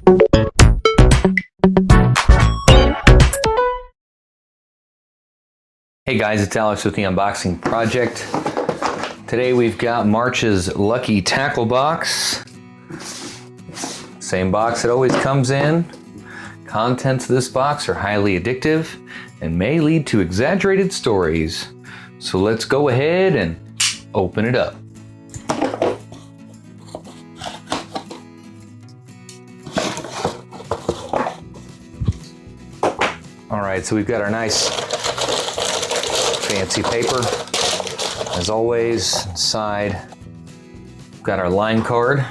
Hey guys, it's Alex with the Unboxing Project. Today we've got March's Lucky Tackle Box. Same box it always comes in. Contents of this box are highly addictive and may lead to exaggerated stories. So let's go ahead and open it up. All right, so we've got our nice fancy paper. As always, inside, we've got our line card.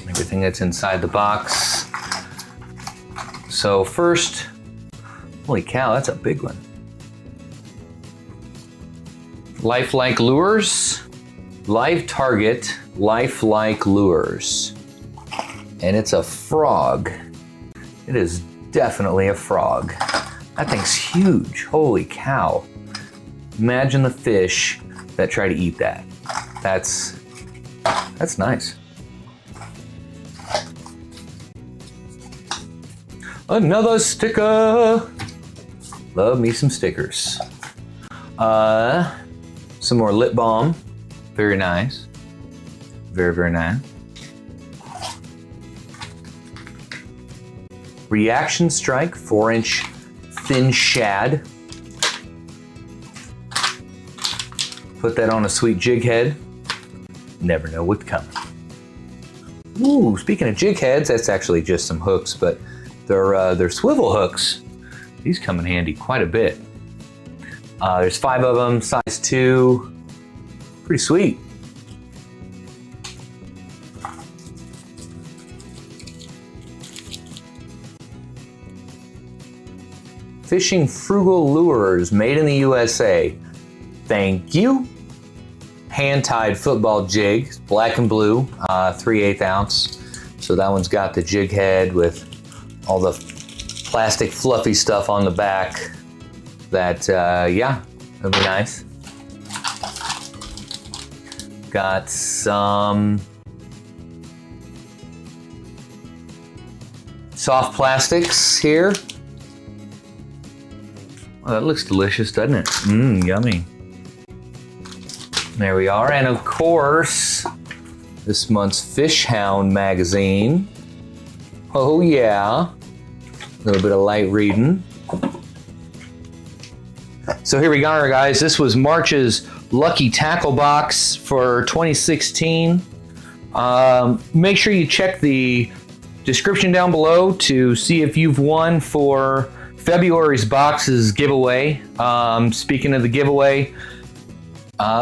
Everything that's inside the box. So first, holy cow, that's a big one. Lifelike lures, live target, lifelike lures. And it's a frog. It is definitely a frog. That thing's huge, holy cow. Imagine the fish that try to eat that. That's nice. Another sticker. Love me some stickers. Some more lip balm. Very nice. Very, very nice. Reaction Strike 4-inch thin shad. Put that on a sweet jig head. Never know what's coming. Ooh, speaking of jig heads, that's actually just some hooks, but they're swivel hooks. These come in handy quite a bit. There's 5 of them, size 2. Pretty sweet. Fishing Frugal lures made in the USA. Thank you. Hand-tied football jig, black and blue, 3/8 ounce. So that one's got the jig head with all the plastic fluffy stuff on the back. That, yeah, that'll be nice. Got some soft plastics here. Oh, that looks delicious, doesn't it? Mmm, yummy. There we are. And of course, this month's Fish Hound magazine. Oh yeah. A little bit of light reading. So here we go, guys. This was March's Lucky Tackle Box for 2016. Make sure you check the description down below to see if you've won for February's boxes giveaway. Speaking of the giveaway,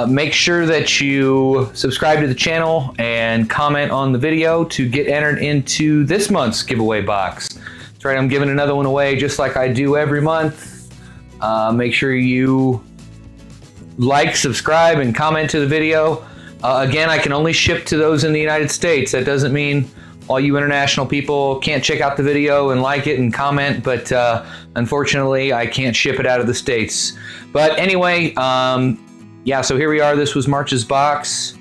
make sure that you subscribe to the channel and comment on the video to get entered into this month's giveaway box. That's right, I'm giving another one away just like I do every month. Make sure you like, subscribe, and comment to the video. Again, I can only ship to those in the United States. That doesn't mean all you international people can't check out the video and like it and comment, but unfortunately, I can't ship it out of the States. But anyway, yeah, so here we are. This was March's box.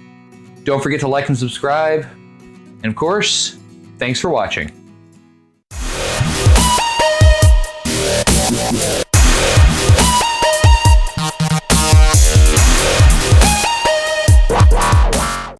Don't forget to like and subscribe. And of course, thanks for watching.